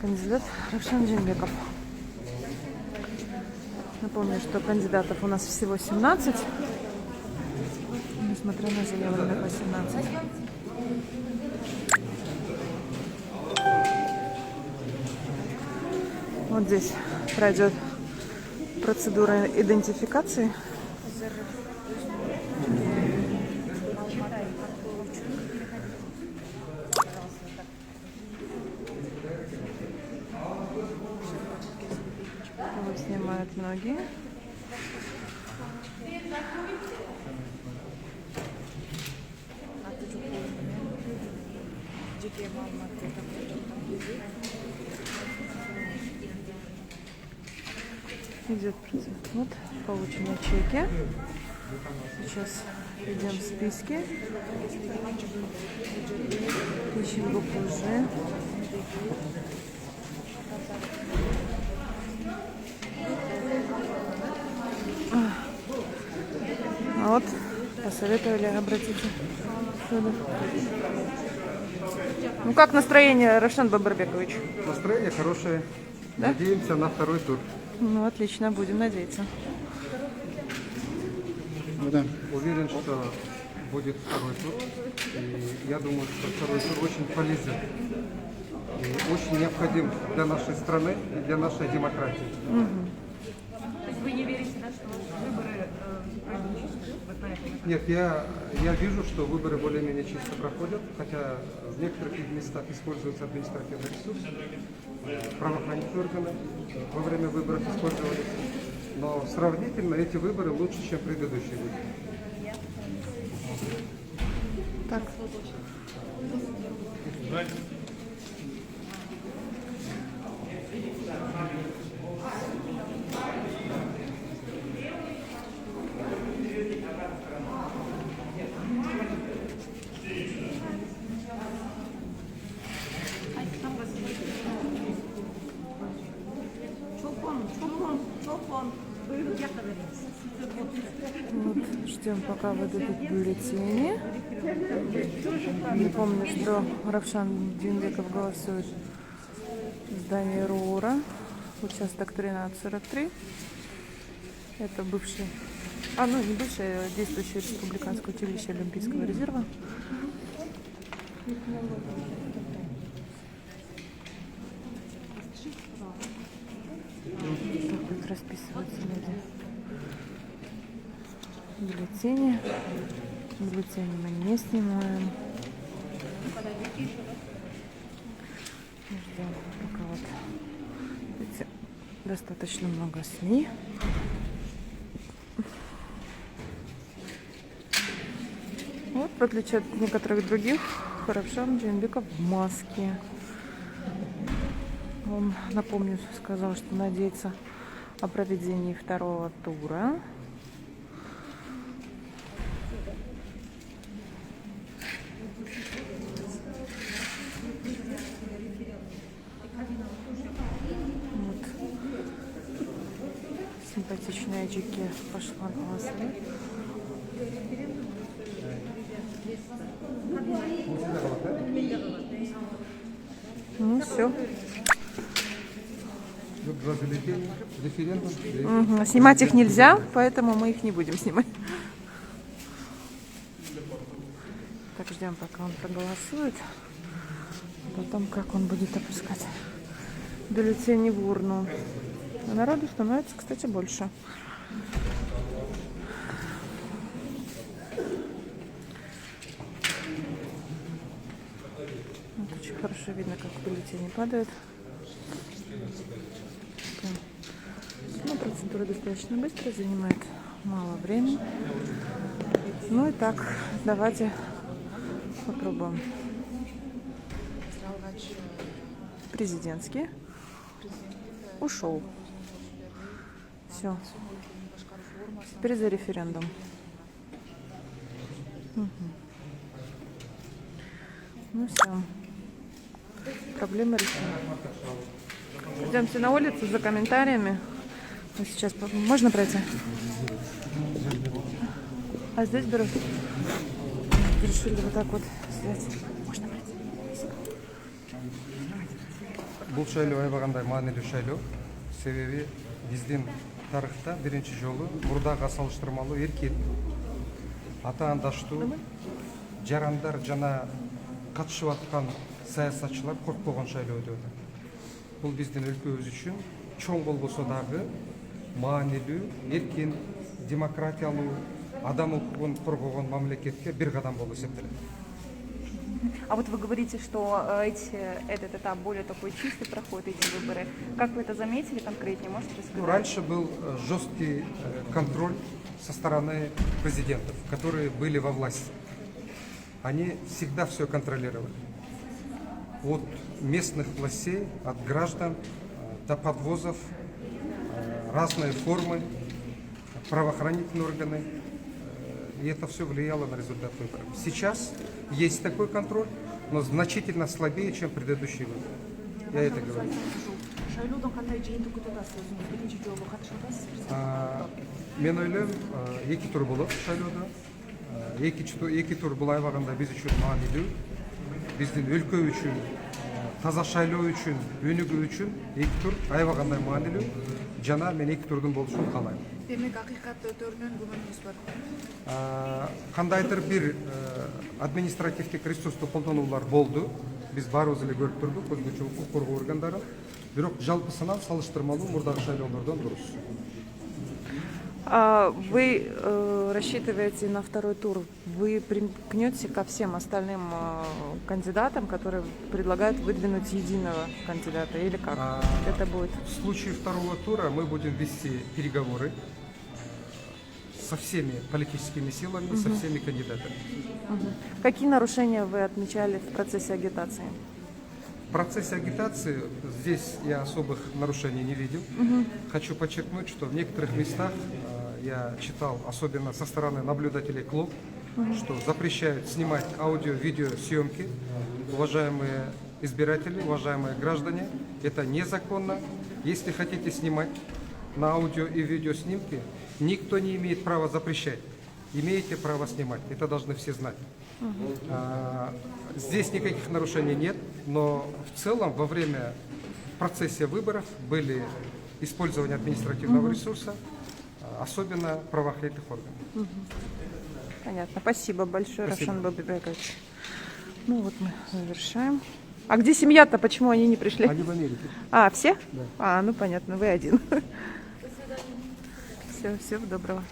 Кандидат Равшан Джинбеков. Напомню, что кандидатов у нас всего 17. Несмотря на заявленных 18. Вот здесь пройдет процедура идентификации. Вот снимают ноги. Идет процесс. Вот получены чеки. Сейчас идем в списки. Ищем букву Ж. А вот посоветовали обратиться сюда. Ну как настроение, Равшан Бабарбекович? Настроение хорошее. Да? Надеемся на второй тур. Ну отлично, будем надеяться. Да. Уверен, что будет второй тур. И я думаю, что второй тур очень полезен. И очень необходим для нашей страны и для нашей демократии. Вы не верите, да, что выборы пройдут чисто? Нет, я вижу, что выборы более-менее чисто проходят, хотя в некоторых местах используются административные ресурсы, правоохранительные органы во время выборов использовались, но сравнительно эти выборы лучше, чем предыдущие выборы. Так. Вот, ждем, пока выдадут бюллетени. Напомню, что Равшан Джинбеков голосует в здании РУРа, участок 1343. Это бывший, не бывшее, а действующее республиканское училище Олимпийского резерва. Так вот расписываются люди. Бюллетени. Бюллетени мы не снимаем. Ждем, пока вот видите, достаточно много СМИ. Вот, в отличие от некоторых других, Равшан Джинбеков в маске. Он, напомню, сказал, что надеется о проведении второго тура. Вот. Симпатичная Джеки пошла голосовать. Ну все. Снимать их нельзя, поэтому мы их не будем снимать. Так, ждем, пока он проголосует. Потом, как он будет опускать бюллетени в урну. А народу становится, кстати, больше. Вот очень хорошо видно, как бюллетени падают. Ну, процедура достаточно быстро, занимает мало времени. Ну и так, давайте попробуем. Президентский ушел. Все. Теперь за референдум. Ну все. Проблема решена. Пойдемте на улицу за комментариями. Вот сейчас можно пройти? А здесь берут. Решили вот так вот взять. Можно пройти. Бұл шайлоо аябагандай маанилүү шайлоо. Себеби биздин тарыхта биринчи жолу мурдага салыштырмалуу эркин, атаандаштуу, жарандар жана катышып аткан саясатчылар коркпогон шайлоо өтүп атат. Бул биздин өлкөбүз үчүн чоң болбосо дагы маанилүү, эркин, демократиялуу, адам укугун коргогон мамлекетке бир кадам болуп эсептелет. А вот вы говорите, что этот этап более такой чистый проходит, эти выборы. Как вы это заметили конкретнее? Можете рассказать? Раньше был жесткий контроль со стороны президентов, которые были во власти. Они всегда все контролировали. От местных властей, от граждан до подвозов, разные формы, правоохранительные органы. И это все влияло на результат выборов. Сейчас есть такой контроль, но значительно слабее, чем предыдущие выборы. Я это говорю. Мен ойлойм, эки тур болот шайлоодо. Эки тур бул аябаганда биз үчүн маанилүү. Биздин өлкө үчүн, таза шайлоо үчүн, өнүгүү үчүн эки тур аябагандай маанилүү. Жана мен эки турдун болушун каалайм. Демек акыйкат өтөрүнөн күмөнүңүз бар. Кандайдыр бир административдик ресурсту колдонуулар болду. Биз баарыбыз эле көрүп турдук, өзгөчө укук коргоо органдары. Бирок жалпысынан салыштырмалуу мурдагы шайлоолордон дурус. Вы рассчитываете на второй тур? Вы примкнетесь ко всем остальным кандидатам, которые предлагают выдвинуть единого кандидата, или как это будет? В случае второго тура мы будем вести переговоры со всеми политическими силами, со всеми кандидатами. Какие нарушения вы отмечали в процессе агитации? В процессе агитации здесь я особых нарушений не видел. Хочу подчеркнуть, что в некоторых местах я читал, особенно со стороны наблюдателей клуб, что запрещают снимать аудио-видео съемки. Уважаемые избиратели, уважаемые граждане, это незаконно. Если хотите снимать на аудио и видеоснимки, никто не имеет права запрещать. Имеете право снимать. Это должны все знать. Здесь никаких нарушений нет, но в целом во время процесса выборов были использование административного ресурса, особенно правоохранительных органов. Понятно. Спасибо большое, Спасибо. Равшан Бабибекович. Ну вот мы завершаем. А где семья-то? Почему они не пришли? Они в Америке. А, все? Да. А, ну понятно, вы один. Всего доброго.